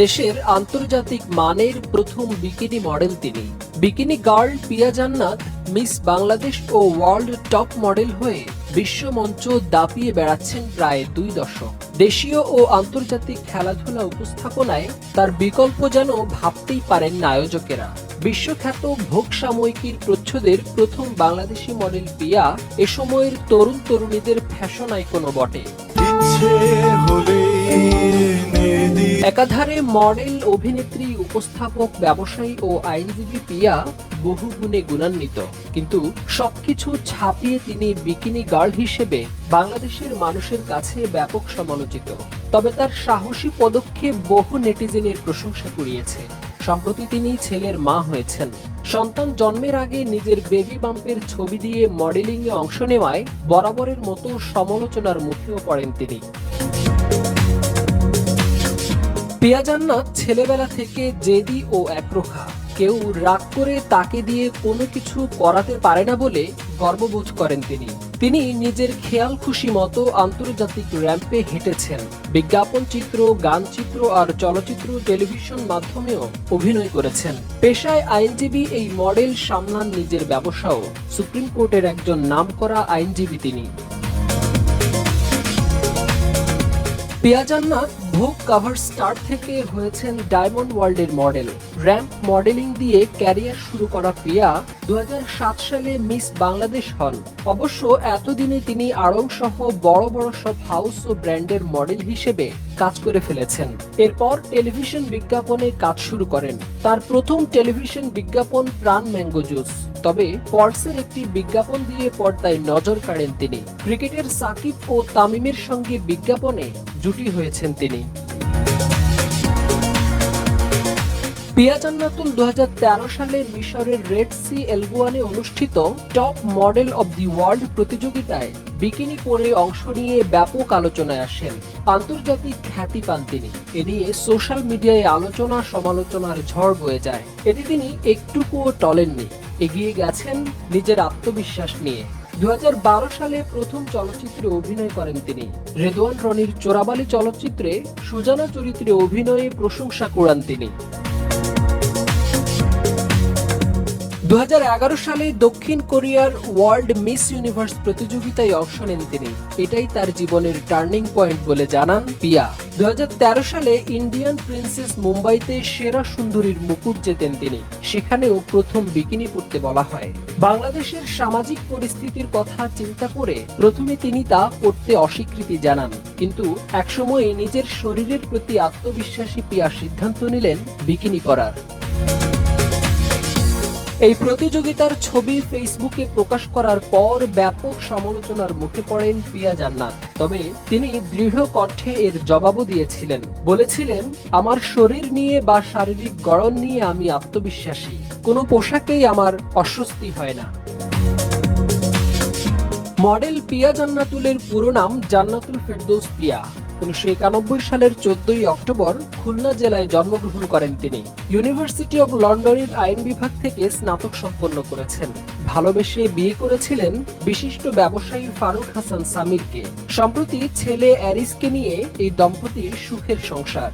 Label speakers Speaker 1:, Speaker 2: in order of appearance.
Speaker 1: দেশের আন্তর্জাতিক মানের প্রথম বিকিনি মডেল তিনি। বিকিনি গার্ল পিয়া জান্নাত মিস বাংলাদেশ ও ওয়ার্ল্ড টপ মডেল হয়ে বিশ্বমঞ্চ দাপিয়ে বেড়াচ্ছেন প্রায় 2 দশক। দেশীয় ও আন্তর্জাতিক খেলাধুলা উপস্থাপনায় তার বিকল্প যেন ভাবতেই পারেন না আয়োজকেরা। বিশ্বখ্যাত ভোগ সাময়িকীর প্রচ্ছদের প্রথম বাংলাদেশি মডেল পিয়া এ সময়ের তরুণ তরুণীদের ফ্যাশন আইকনও বটে। একাধারে মডেল, অভিনেত্রী, উপস্থাপক, ব্যবসায়ী ও আইনজীবী পিয়া বহু গুণে গুণান্বিত, কিন্তু সবকিছু ছাপিয়ে তিনি বিকিনি গার্ল হিসেবে বাংলাদেশের মানুষের কাছে ব্যাপক সমালোচিত। তবে তার সাহসী পদক্ষেপ বহু নেটিজেনের প্রশংসা কুড়িয়েছে। সম্প্রতি তিনি ছেলের মা হয়েছেন। সন্তান জন্মের আগে নিজের বেবি বাম্পের ছবি দিয়ে মডেলিং এ অংশ নেওয়ায় বরাবরের মতো সমালোচনার মুখেও পড়েন তিনি। পিয়া জান্নাত ছেলেবেলা থেকে জেদি ও একরোখা। কেউ রাগ করে তাকে দিয়ে কোনো কিছু করাতে পারে না বলে গর্ববোধ করেন তিনি। তিনি নিজের খেয়াল খুশি মতো আন্তর্জাতিক র্যাম্পে হেঁটেছেন। বিজ্ঞাপন চিত্র, গান চিত্র আর চলচ্চিত্র, টেলিভিশন মাধ্যমেও অভিনয় করেছেন। পেশায় আইনজীবী, এই মডেল সামলান নিজের ব্যবসাও। সুপ্রিম কোর্টের একজন নামকরা আইনজীবী তিনি। পিয়া জান্নাত ভোগ কভার স্টার থেকে হয়েছেন ডায়মন্ড ওয়ার্ল্ডের মডেল। র্যাম্প মডেলিং দিয়ে ক্যারিয়ার শুরু করা পিয়া 2007 সালে মিস বাংলাদেশ হন। অবশ্য এতদিনে তিনি আড়ং সহ বড় বড় সব হাউস ও ব্র্যান্ডের মডেল হিসেবে কাজ করে ফেলেছেন। এরপর টেলিভিশন বিজ্ঞাপনে কাজ শুরু করেন। তার প্রথম টেলিভিশন বিজ্ঞাপন প্রাণ ম্যাঙ্গো জুস। তবে পর্সের একটি বিজ্ঞাপন দিয়ে পর্দায় নজর কাড়েন তিনি। ক্রিকেটের সাকিব ও তামিমের সঙ্গে বিজ্ঞাপনে জুটি হয়েছেন তিনি। পিয়া জান্নাতুল 2013 সালে মিশরের রেড সি এলগুয়ানে অনুষ্ঠিত top model of the world প্রতিযোগিতায় বিকিনি পরে অংশ নিয়ে ব্যাপক আলোচনায় আসেন। আন্তর্জাতিক খ্যাতি পান তিনি। এ নিয়ে সোশ্যাল মিডিয়ায় আলোচনা সমালোচনার ঝড় বয়ে যায়। এতে তিনি একটুকুও টলেননি, এগিয়ে গেছেন নিজের আত্মবিশ্বাস নিয়ে। 2012 সালে প্রথম চলচ্চিত্রে অভিনয় করেন তিনি। রেদওয়ান রনির চোরাবালি চলচ্চিত্রে সুজানা চরিত্রে অভিনয়ে প্রশংসা কুড়ান তিনি। 2011 সালে দক্ষিণ কোরিয়ার ওয়ার্ল্ড মিস ইউনিভার্স প্রতিযোগিতায় অংশ নেন তিনি। এটাই তার জীবনের টার্নিং পয়েন্ট বলে জানান পিয়া। 2013 সালে ইন্ডিয়ান প্রিন্সেস মুম্বাইতে সেরা সুন্দরীর মুকুট জেতেন তিনি। সেখানেও প্রথম বিকিনি পরতে বলা হয়। বাংলাদেশের সামাজিক পরিস্থিতির কথা চিন্তা করে প্রথমে তিনি তা পরতে অস্বীকৃতি জানান, কিন্তু একসময়ে নিজের শরীরের প্রতি আত্মবিশ্বাসী পিয়া সিদ্ধান্ত নিলেন বিকিনি পরার। এই প্রতিযোগিতার ছবি ফেসবুকে প্রকাশ করার পর ব্যাপক সমালোচনার মুখে পড়েন পিয়া জান্নাত। তবে তিনি দৃঢ় কণ্ঠে এর জবাবও দিয়েছিলেন। বলেছিলেন, আমার শরীর নিয়ে বা শারীরিক গড়ন নিয়ে আমি আত্মবিশ্বাসী। কোনো পোশাকেই আমার অস্বস্তি হয় না। মডেল পিয়া জান্নাতুলের পুরো নাম জান্নাতুল ফেরদৌস পিয়া। 1991 সালের 14 অক্টোবর খুলনা জেলায় জন্মগ্রহণ করেন তিনি। ইউনিভার্সিটি অব লন্ডনের আইন বিভাগ থেকে স্নাতক সম্পন্ন করেছেন। ভালোবেসে বিয়ে করেছিলেন বিশিষ্ট ব্যবসায়ী ফারুক হাসান সামিরকে। সম্প্রতি ছেলে অ্যারিসকে নিয়ে এই দম্পতির সুখের সংসার।